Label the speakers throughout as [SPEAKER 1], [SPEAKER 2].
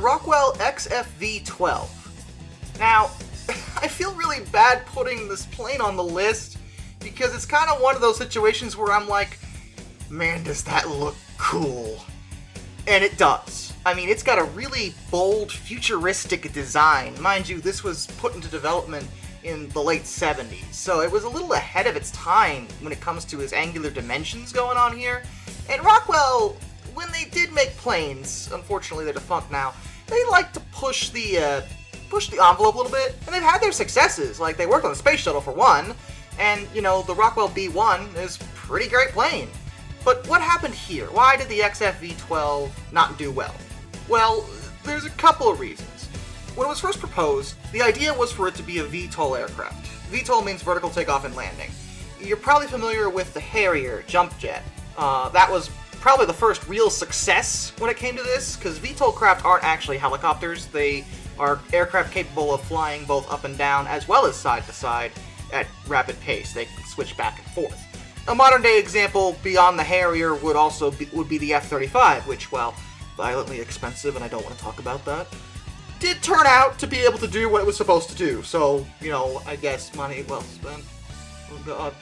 [SPEAKER 1] Rockwell XF-V12. Now, I feel really bad putting this plane on the list, because it's kind of one of those situations where I'm like, man, does that look cool. And it does. I mean, it's got a really bold, futuristic design. Mind you, this was put into development in the late 70s, so it was a little ahead of its time when it comes to its angular dimensions going on here. And Rockwell, when they did make planes, unfortunately they're defunct now, they like to push the envelope a little bit, and they've had their successes. Like, they worked on the space shuttle for one, and, you know, the Rockwell B-1 is a pretty great plane. But what happened here? Why did the XF-V12 not do well? Well, there's a couple of reasons. When it was first proposed, the idea was for it to be a VTOL aircraft. VTOL means vertical takeoff and landing. You're probably familiar with the Harrier jump jet. That was probably the first real success when it came to this, because VTOL craft aren't actually helicopters. They are aircraft capable of flying both up and down as well as side to side at rapid pace. They can switch back and forth. A modern day example beyond the Harrier would be the F-35, which, well, violently expensive, and I don't want to talk about that, did turn out to be able to do what it was supposed to do. So, you know, I guess money well spent. Oh god.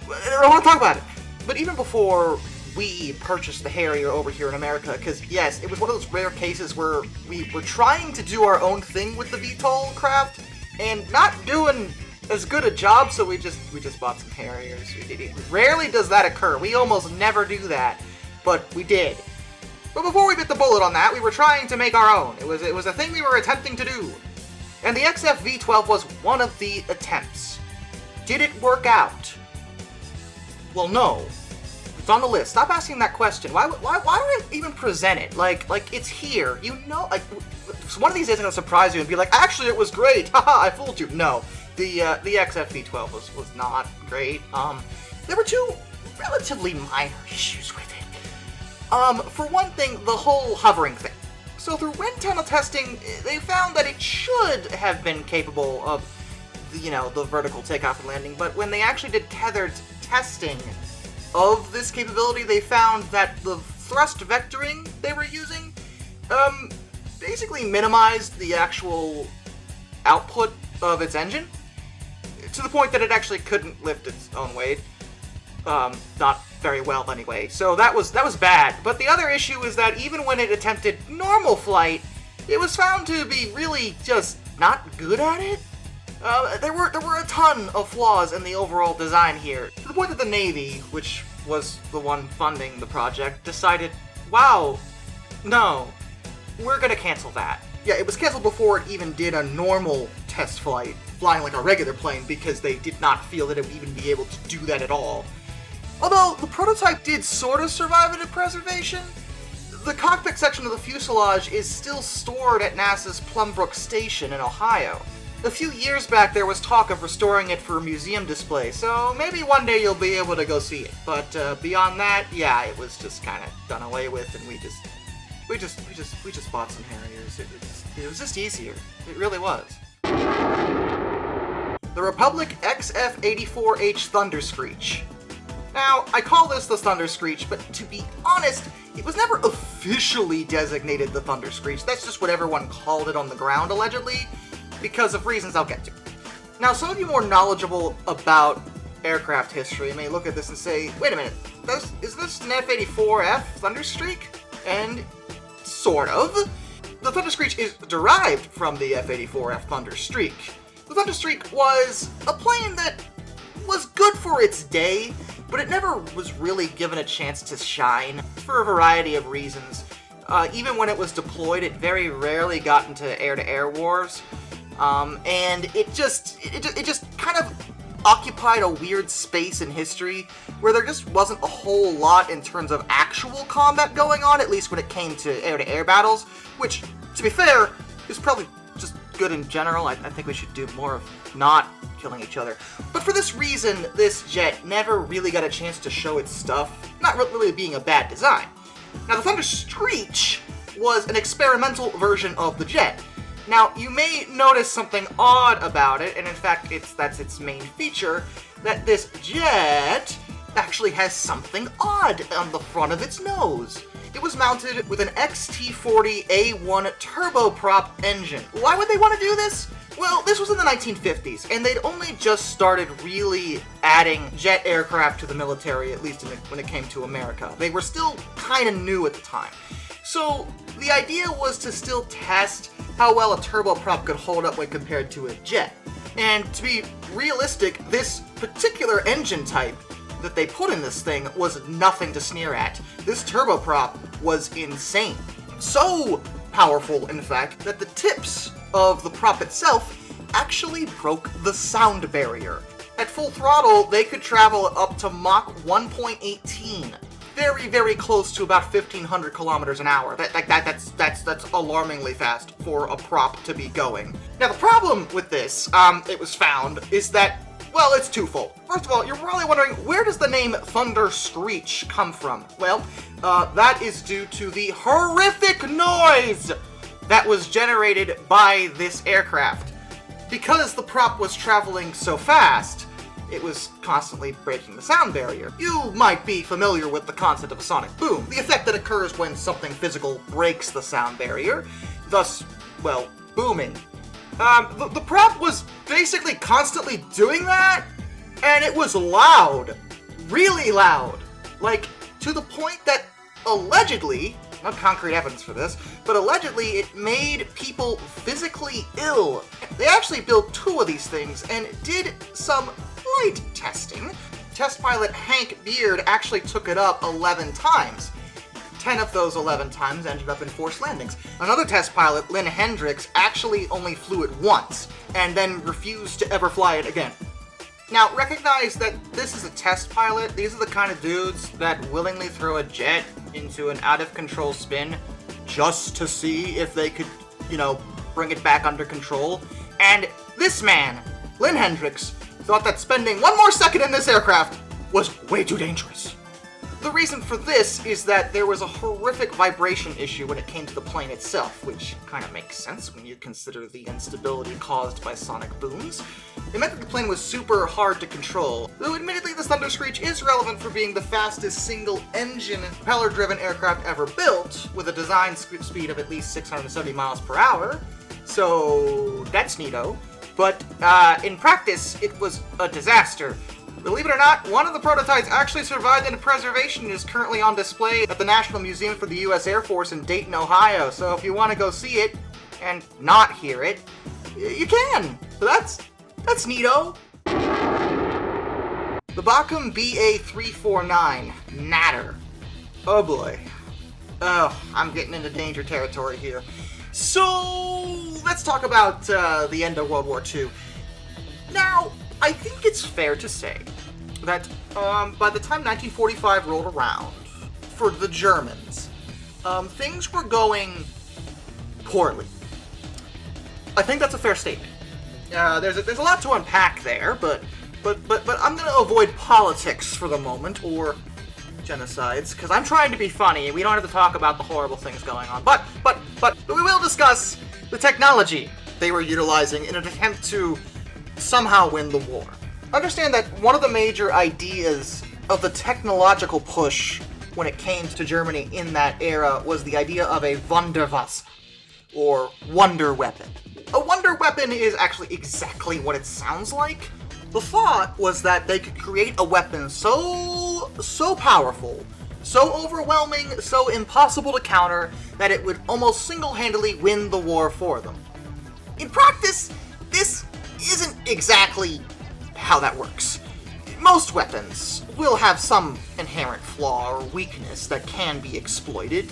[SPEAKER 1] I don't want to talk about it. But even before we purchased the Harrier over here in America, because yes, it was one of those rare cases where we were trying to do our own thing with the VTOL craft and not doing as good a job, so we just bought some Harriers. Rarely does that occur. We almost never do that, but we did. But before we bit the bullet on that, we were trying to make our own. It was a thing we were attempting to do. And the XF-V12 was one of the attempts. Did it work out? Well, no. It's on the list. Stop asking that question. Why do I even present it? Like it's here. You know, like, one of these days I'm gonna surprise you and be like, actually, it was great. Haha, I fooled you. No. The XF-V12 was not great. There were two relatively minor issues with it. For one thing, the whole hovering thing. So through wind tunnel testing, they found that it should have been capable of, you know, the vertical takeoff and landing, but when they actually did tethered testing of this capability, they found that the thrust vectoring they were using, basically minimized the actual output of its engine, to the point that it actually couldn't lift its own weight. Not very well anyway, so that was bad. But the other issue is that even when it attempted normal flight, it was found to be really just not good at it. There were a ton of flaws in the overall design here, to the point that the Navy, which was the one funding the project, decided, wow, no, we're gonna cancel that. Yeah, it was canceled before it even did a normal test flight, flying like a regular plane, because they did not feel that it would even be able to do that at all. Although, the prototype did sort of survive into preservation. The cockpit section of the fuselage is still stored at NASA's Plumbrook Station in Ohio. A few years back, there was talk of restoring it for a museum display, so maybe one day you'll be able to go see it. But beyond that, yeah, it was just kind of done away with, and we just bought some Harriers. It was just easier. It really was. The Republic XF-84H Thunderscreech. Now, I call this the Thunderscreech, but to be honest, it was never officially designated the Thunderscreech. That's just what everyone called it on the ground, allegedly, because of reasons I'll get to. Now, some of you more knowledgeable about aircraft history may look at this and say, wait a minute, is this an F-84F Thunderscreech? And sort of. The Thunderscreech is derived from the F-84F Thunderscreech. The Thunderscreech was a plane that was good for its day, but it never was really given a chance to shine for a variety of reasons. Even when it was deployed, it very rarely got into air-to-air wars, and it just kind of occupied a weird space in history where there just wasn't a whole lot in terms of actual combat going on, at least when it came to air-to-air battles, which, to be fair, is probably just good in general. I think we should do more of not killing each other. But for this reason, this jet never really got a chance to show its stuff, not really being a bad design. Now, the Thunderscreech was an experimental version of the jet. Now, you may notice something odd about it, and in fact, that's its main feature, that this jet actually has something odd on the front of its nose. It was mounted with an XT-40A1 turboprop engine. Why would they want to do this? Well, this was in the 1950s, and they'd only just started really adding jet aircraft to the military, at least when it came to America. They were still kind of new at the time. So the idea was to still test how well a turboprop could hold up when compared to a jet. And to be realistic, this particular engine type that they put in this thing was nothing to sneer at. This turboprop was insane. So powerful, in fact, that the tips of the prop itself actually broke the sound barrier. At full throttle, they could travel up to Mach 1.18. Very, very close to about 1,500 kilometers an hour. That's alarmingly fast for a prop to be going. Now, the problem with this, it was found, is that, well, it's twofold. First of all, you're probably wondering, where does the name Thunderscreech come from? Well, that is due to the horrific noise that was generated by this aircraft. Because the prop was traveling so fast, it was constantly breaking the sound barrier. You might be familiar with the concept of a sonic boom, the effect that occurs when something physical breaks the sound barrier, thus, well, booming. The prop was basically constantly doing that, and it was loud. Really loud. Like, to the point that allegedly, no concrete evidence for this, but allegedly it made people physically ill. They actually built 2 of these things and did some light testing. Test pilot Hank Beard actually took it up 11 times. 10 of those 11 times ended up in forced landings. Another test pilot, Lynn Hendricks, actually only flew it once, and then refused to ever fly it again. Now, recognize that this is a test pilot. These are the kind of dudes that willingly throw a jet into an out-of-control spin just to see if they could, bring it back under control. And this man, Lynn Hendricks, thought that spending 1 more second in this aircraft was way too dangerous. The reason for this is that there was a horrific vibration issue when it came to the plane itself, which kind of makes sense when you consider the instability caused by sonic booms. It meant that the plane was super hard to control, though admittedly this Thunderscreech is relevant for being the fastest single-engine, propeller-driven aircraft ever built, with a design speed of at least 670 miles per hour, so that's neato. But in practice, it was a disaster. Believe it or not, one of the prototypes actually survived into preservation and is currently on display at the National Museum for the U.S. Air Force in Dayton, Ohio. So if you want to go see it and not hear it, you can. So that's neato. The Bachem BA-349 Natter. Oh boy. Oh, I'm getting into danger territory here. So let's talk about the end of World War II. Now, I think it's fair to say that by the time 1945 rolled around, for the Germans, things were going poorly. I think that's a fair statement. There's a lot to unpack there, but I'm going to avoid politics for the moment, or genocides, because I'm trying to be funny, and we don't have to talk about the horrible things going on. But we will discuss the technology they were utilizing in an attempt to somehow win the war. Understand that one of the major ideas of the technological push when it came to Germany in that era was the idea of a Wunderwaffe, or wonder weapon. A wonder weapon is actually exactly what it sounds like. The thought was that they could create a weapon so powerful, so overwhelming, so impossible to counter, that it would almost single-handedly win the war for them. In practice, this isn't exactly how that works. Most weapons will have some inherent flaw or weakness that can be exploited,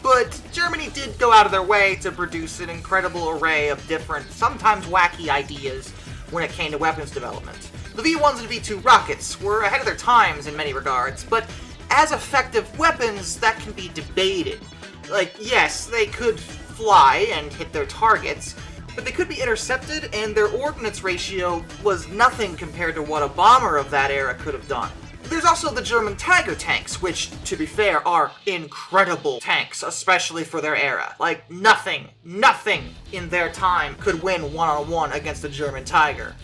[SPEAKER 1] but Germany did go out of their way to produce an incredible array of different, sometimes wacky ideas when it came to weapons development. The V-1s and V-2 rockets were ahead of their times in many regards, but as effective weapons, that can be debated. Like, yes, they could fly and hit their targets, but they could be intercepted, and their ordnance ratio was nothing compared to what a bomber of that era could have done. There's also the German Tiger tanks, which, to be fair, are incredible tanks, especially for their era. Like, nothing in their time could win one-on-one against the German Tiger.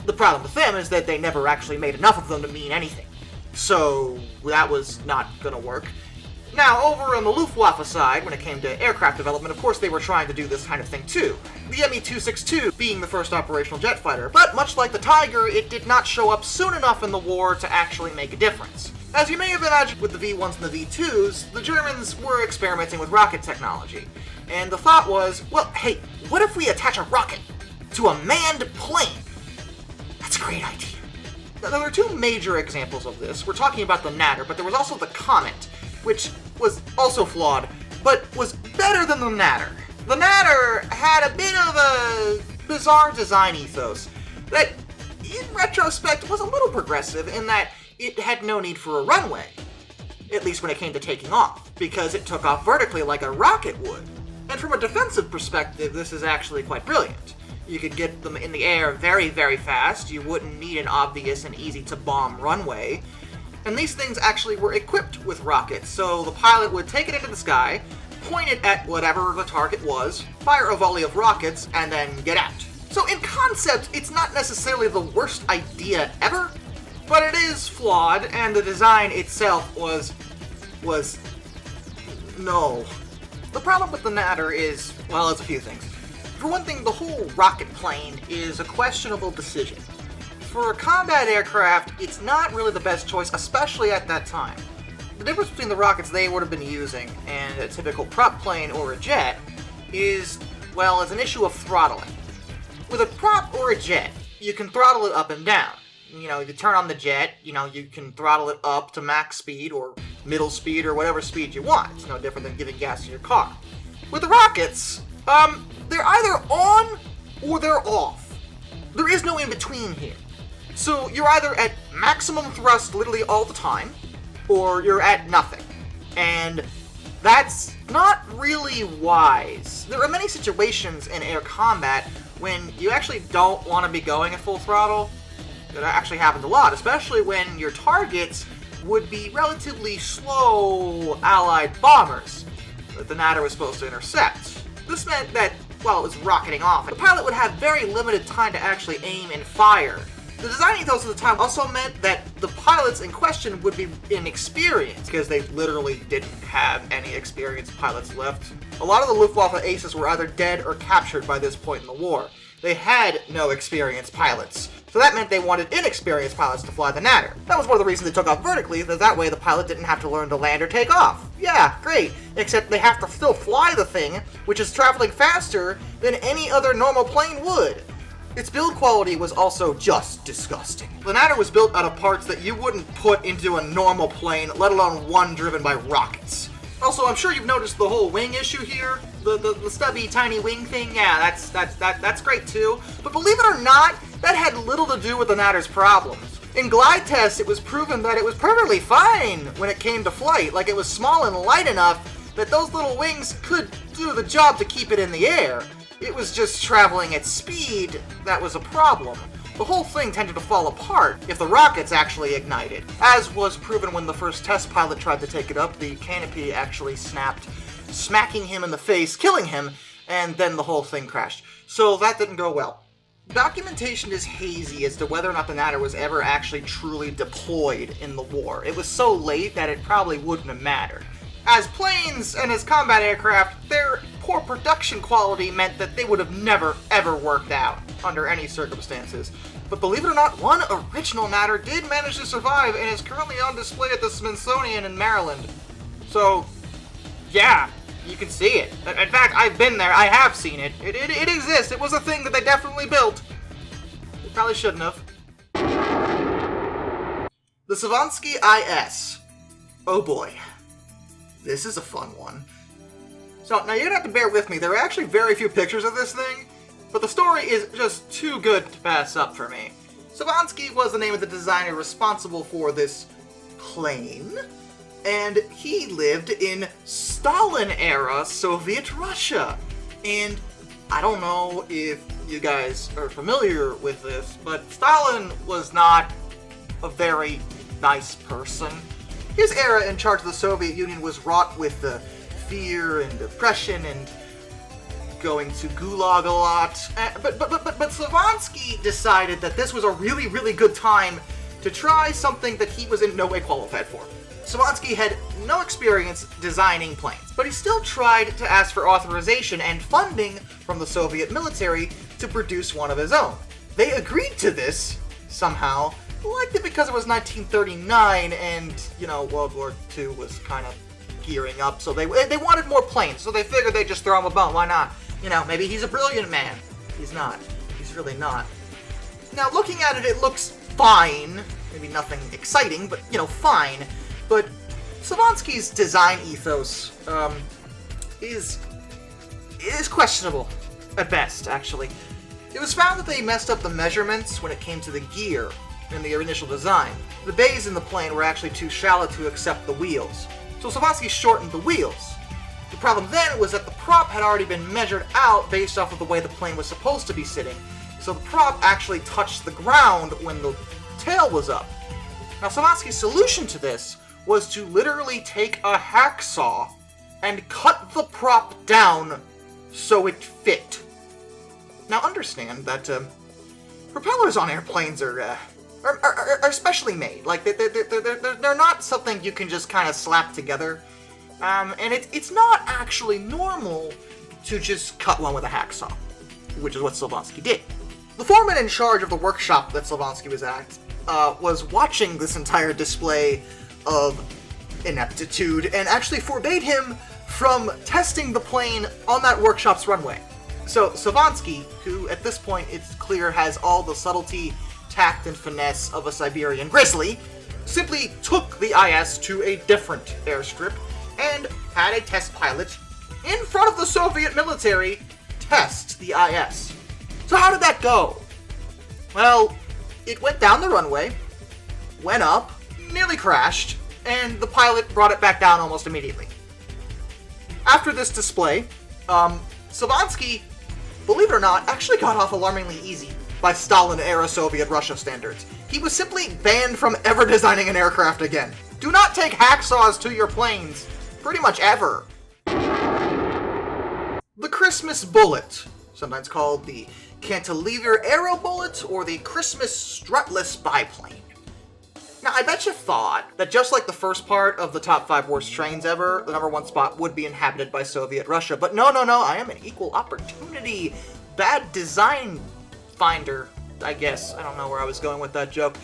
[SPEAKER 1] The problem with them is that they never actually made enough of them to mean anything. So, that was not gonna work. Now, over on the Luftwaffe side, when it came to aircraft development, of course they were trying to do this kind of thing too. The Me-262 being the first operational jet fighter, but much like the Tiger, it did not show up soon enough in the war to actually make a difference. As you may have imagined with the V-1s and the V-2s, the Germans were experimenting with rocket technology. And the thought was, well, hey, what if we attach a rocket to a manned plane? That's a great idea. Now, there are two major examples of this. We're talking about the Natter, but there was also the Comet, which was also flawed, but was better than the Natter. The Natter had a bit of a bizarre design ethos that, in retrospect, was a little progressive in that it had no need for a runway, at least when it came to taking off, because it took off vertically like a rocket would. And from a defensive perspective, this is actually quite brilliant. You could get them in the air very, very fast, you wouldn't need an obvious and easy-to-bomb runway, and these things actually were equipped with rockets, so the pilot would take it into the sky, point it at whatever the target was, fire a volley of rockets, and then get out. So in concept, it's not necessarily the worst idea ever, but it is flawed, and the design itself was no. The problem with the Natter is, well, it's a few things. For one thing, the whole rocket plane is a questionable decision. For a combat aircraft, it's not really the best choice, especially at that time. The difference between the rockets they would have been using and a typical prop plane or a jet is, well, it's an issue of throttling. With a prop or a jet, you can throttle it up and down. You know, you turn on the jet, you can throttle it up to max speed or middle speed or whatever speed you want. It's no different than giving gas to your car. With the rockets, they're either on or they're off. There is no in between here. So you're either at maximum thrust literally all the time, or you're at nothing. And that's not really wise. There are many situations in air combat when you actually don't want to be going at full throttle. That actually happens a lot, especially when your targets would be relatively slow Allied bombers that the Natter was supposed to intercept. This meant that, while it was rocketing off, the pilot would have very limited time to actually aim and fire. The design ethos at the time also meant that the pilots in question would be inexperienced, because they literally didn't have any experienced pilots left. A lot of the Luftwaffe aces were either dead or captured by this point in the war. They had no experienced pilots, so that meant they wanted inexperienced pilots to fly the Natter. That was one of the reasons they took off vertically, that way the pilot didn't have to learn to land or take off. Yeah, great, except they have to still fly the thing, which is traveling faster than any other normal plane would. Its build quality was also just disgusting. The Natter was built out of parts that you wouldn't put into a normal plane, let alone one driven by rockets. Also, I'm sure you've noticed the whole wing issue here. The stubby, tiny wing thing, yeah, that's great too. But believe it or not, that had little to do with the Natter's problems. In glide tests, it was proven that it was perfectly fine when it came to flight. Like, it was small and light enough that those little wings could do the job to keep it in the air. It was just traveling at speed that was a problem. The whole thing tended to fall apart if the rockets actually ignited. As was proven when the first test pilot tried to take it up, the canopy actually snapped, smacking him in the face, killing him, and then the whole thing crashed. So that didn't go well. Documentation is hazy as to whether or not the Natter was ever actually truly deployed in the war. It was so late that it probably wouldn't have mattered. As planes and as combat aircraft, their poor production quality meant that they would have never, ever worked out under any circumstances. But believe it or not, one original Natter did manage to survive and is currently on display at the Smithsonian in Maryland. So, yeah, you can see it. In fact, I've been there. I have seen it. It exists. It was a thing that they definitely built. They probably shouldn't have. The Silvanskii IS. Oh boy. This is a fun one. So, now you're gonna have to bear with me. There are actually very few pictures of this thing, but the story is just too good to pass up for me. Silvanskii was the name of the designer responsible for this plane, and he lived in Stalin-era Soviet Russia. And I don't know if you guys are familiar with this, but Stalin was not a very nice person. His era in charge of the Soviet Union was wrought with fear and depression and going to gulag a lot. But Silvanskii decided that this was a really, really good time to try something that he was in no way qualified for. Silvanskii had no experience designing planes, but he still tried to ask for authorization and funding from the Soviet military to produce one of his own. They agreed to this, somehow, likely because it was 1939 and, World War II was kind of gearing up, so they wanted more planes, so they figured they'd just throw him a bone. Why not? Maybe he's a brilliant man. He's not. He's really not. Now, looking at it, it looks fine. Maybe nothing exciting, but, fine. But Silvanskii's design ethos is questionable, at best, actually. It was found that they messed up the measurements when it came to the gear in the initial design. The bays in the plane were actually too shallow to accept the wheels, so Silvanskii shortened the wheels. The problem then was that the prop had already been measured out based off of the way the plane was supposed to be sitting, so the prop actually touched the ground when the tail was up. Now, Silvanskii's solution to this was to literally take a hacksaw and cut the prop down so it fit. Now, understand that propellers on airplanes are specially made. Like, they're not something you can just kind of slap together. And it's not actually normal to just cut one with a hacksaw, which is what Silvanskii did. The foreman in charge of the workshop that Silvanskii was at was watching this entire display of ineptitude and actually forbade him from testing the plane on that workshop's runway. So Silvanskii, who at this point it's clear has all the subtlety, tact, and finesse of a Siberian grizzly, simply took the IS to a different airstrip and had a test pilot in front of the Soviet military test the IS. So how did that go? Well, it went down the runway, went up, nearly crashed, and the pilot brought it back down almost immediately. After this display, Silvanskii, believe it or not, actually got off alarmingly easy by Stalin-era Soviet Russia standards. He was simply banned from ever designing an aircraft again. Do not take hacksaws to your planes, pretty much ever. The Christmas bullet, sometimes called the cantilever aero bullet or the Christmas strutless biplane. Now, I bet you thought that just like the first part of the top 5 worst trains ever, the number 1 spot would be inhabited by Soviet Russia. But no, I am an equal opportunity bad design finder, I guess. I don't know where I was going with that joke.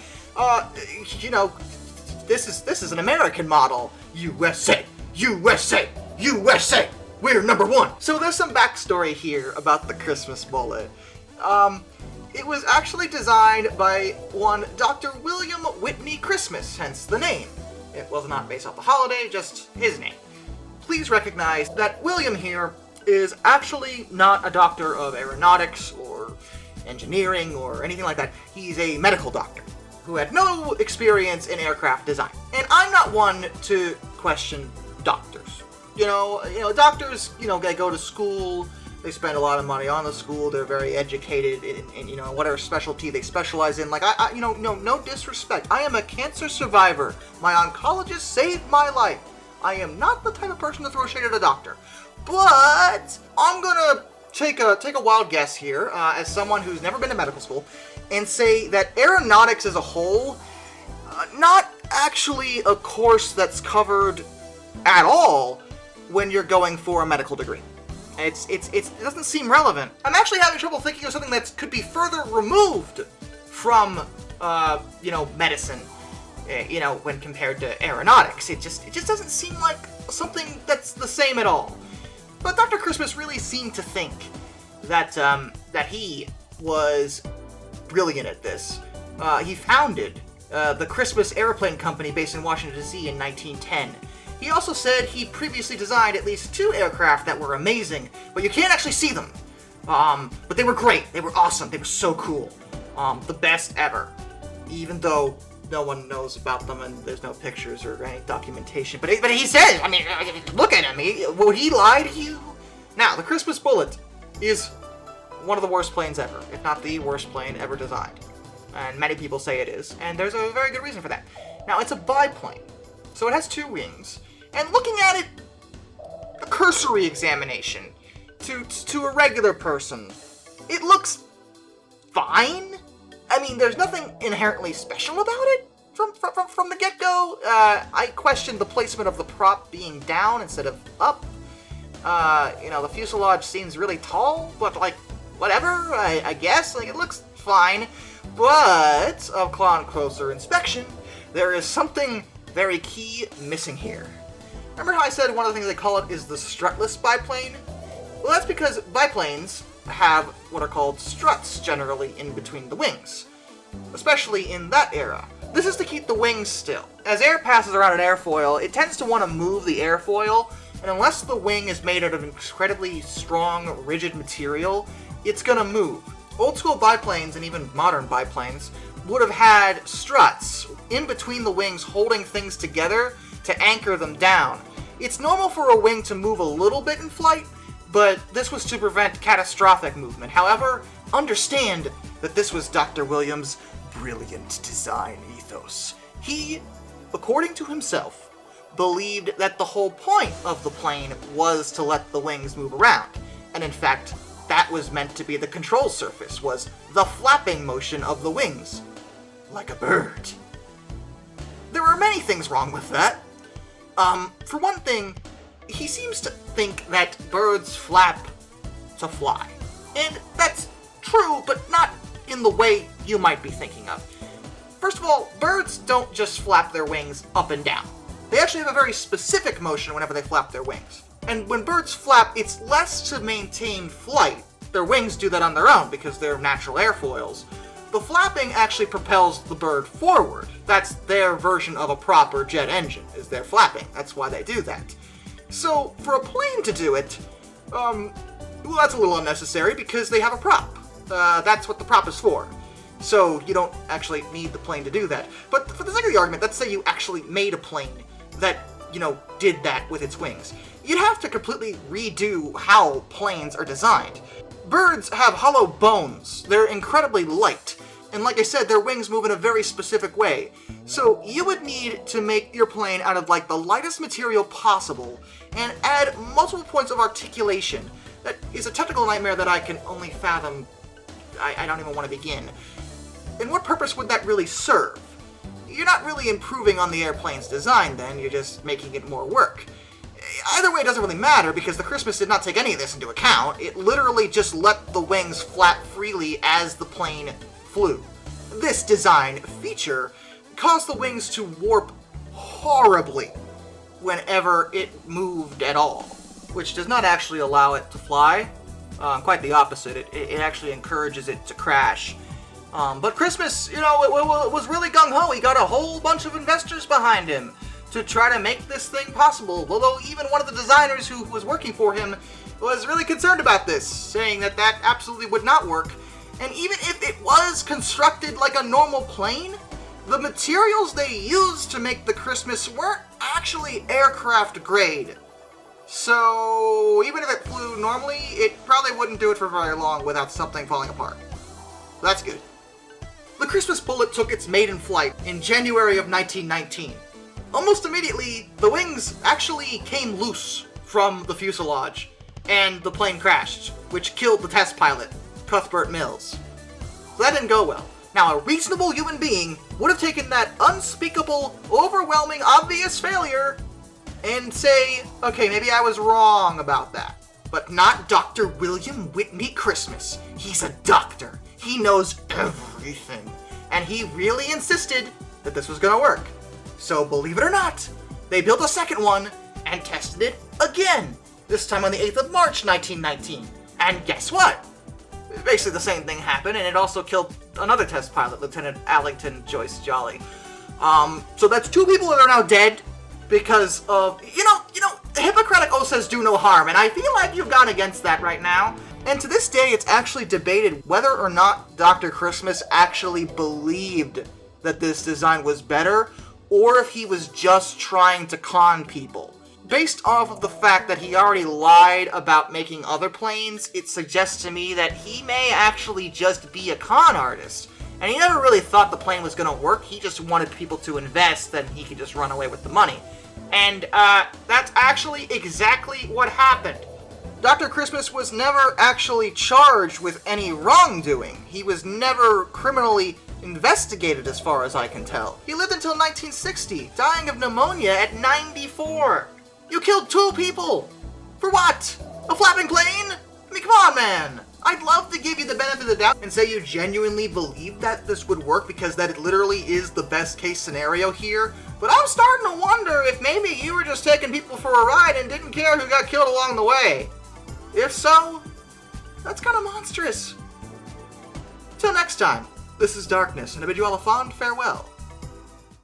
[SPEAKER 1] This is an American model. USA, USA, USA! We're number 1! So there's some backstory here about the Christmas bullet. It was actually designed by one Dr. William Whitney Christmas, hence the name. It was not based off the holiday, just his name. Please recognize that William here is actually not a doctor of aeronautics or engineering or anything like that. He's a medical doctor who had no experience in aircraft design. And I'm not one to question doctors. Doctors, they go to school, they spend a lot of money on the school, they're very educated in whatever specialty they specialize in. Like, no disrespect. I am a cancer survivor. My oncologist saved my life. I am not the type of person to throw shade at a doctor. But I'm gonna take a wild guess here, as someone who's never been to medical school, and say that aeronautics as a whole, not actually a course that's covered at all when you're going for a medical degree. It doesn't seem relevant. I'm actually having trouble thinking of something that could be further removed from, medicine, when compared to aeronautics. It just doesn't seem like something that's the same at all. But Dr. Christmas really seemed to think that he was brilliant at this. He founded the Christmas Airplane Company based in Washington, D.C. in 1910. He also said he previously designed at least 2 aircraft that were amazing, but you can't actually see them. But they were great. They were awesome. They were so cool. The best ever. Even though no one knows about them and there's no pictures or any documentation. But he said, look at him. Will he lie to you? Now, the Christmas bullet is one of the worst planes ever, if not the worst plane ever designed. And many people say it is, and there's a very good reason for that. Now, it's a biplane, so it has 2 wings. And looking at it, a cursory examination, to a regular person, it looks fine. There's nothing inherently special about it, From the get-go, I questioned the placement of the prop being down instead of up. The fuselage seems really tall, but, like, whatever, I guess. Like, it looks fine. But, upon closer inspection, there is something very key missing here. Remember how I said one of the things they call it is the strutless biplane? Well, that's because biplanes have what are called struts generally in between the wings, especially in that era. This is to keep the wings still. As air passes around an airfoil, it tends to want to move the airfoil, and unless the wing is made out of incredibly strong, rigid material, it's gonna move. Old school biplanes, and even modern biplanes, would have had struts in between the wings holding things together to anchor them down. It's normal for a wing to move a little bit in flight, but this was to prevent catastrophic movement. However, understand that this was Dr. Williams' brilliant design ethos. He, according to himself, believed that the whole point of the plane was to let the wings move around. And in fact, that was meant to be the control surface, was the flapping motion of the wings. Like a bird. There are many things wrong with that. For one thing, he seems to think that birds flap to fly. And that's true, but not in the way you might be thinking of. First of all, birds don't just flap their wings up and down. They actually have a very specific motion whenever they flap their wings. And when birds flap, it's less to maintain flight. Their wings do that on their own because they're natural airfoils. The flapping actually propels the bird forward. That's their version of a proper jet engine, is their flapping. That's why they do that. So, for a plane to do it, well, that's a little unnecessary because they have a prop. That's what the prop is for. So, you don't actually need the plane to do that. But for the sake of the argument, let's say you actually made a plane that, did that with its wings. You'd have to completely redo how planes are designed. Birds have hollow bones. They're incredibly light. And like I said, their wings move in a very specific way. So you would need to make your plane out of the lightest material possible and add multiple points of articulation. That is a technical nightmare that I can only fathom. I don't even want to begin. And what purpose would that really serve? You're not really improving on the airplane's design then, you're just making it more work. Either way, it doesn't really matter because the Christmas did not take any of this into account. It literally just let the wings flap freely as the plane flew. This design feature caused the wings to warp horribly whenever it moved at all, which does not actually allow it to fly. Quite the opposite. It actually encourages it to crash. But Christmas, it was really gung-ho. He got a whole bunch of investors behind him to try to make this thing possible, although even one of the designers who was working for him was really concerned about this, saying that absolutely would not work. And even if it was constructed like a normal plane, the materials they used to make the Christmas weren't actually aircraft grade. So even if it flew normally, it probably wouldn't do it for very long without something falling apart. That's good. The Christmas bullet took its maiden flight in January of 1919. Almost immediately, the wings actually came loose from the fuselage, and the plane crashed, which killed the test pilot, Cuthbert Mills. So that didn't go well. Now, a reasonable human being would have taken that unspeakable, overwhelming, obvious failure and say, okay, maybe I was wrong about that. But not Dr. William Whitney Christmas. He's a doctor. He knows everything. And he really insisted that this was gonna work. So, believe it or not, they built a second one and tested it again. This time on the 8th of March, 1919. And guess what? Basically the same thing happened, and it also killed another test pilot, Lieutenant Allington Joyce Jolly. So that's two people that are now dead because of, the Hippocratic Oath says do no harm, and I feel like you've gone against that right now. And to this day, it's actually debated whether or not Dr. Christmas actually believed that this design was better, or if he was just trying to con people. Based off of the fact that he already lied about making other planes, it suggests to me that he may actually just be a con artist. And he never really thought the plane was going to work, he just wanted people to invest, then he could just run away with the money. And, that's actually exactly what happened. Dr. Christmas was never actually charged with any wrongdoing. He was never criminally investigated as far as I can tell. He lived until 1960, dying of pneumonia at 94. You killed 2 people! For what? A flapping plane? I mean, come on, man! I'd love to give you the benefit of the doubt and say you genuinely believe that this would work because that it literally is the best case scenario here, but I'm starting to wonder if maybe you were just taking people for a ride and didn't care who got killed along the way. If so, that's kind of monstrous. Till next time, this is Darkness, and I bid you all a fond farewell.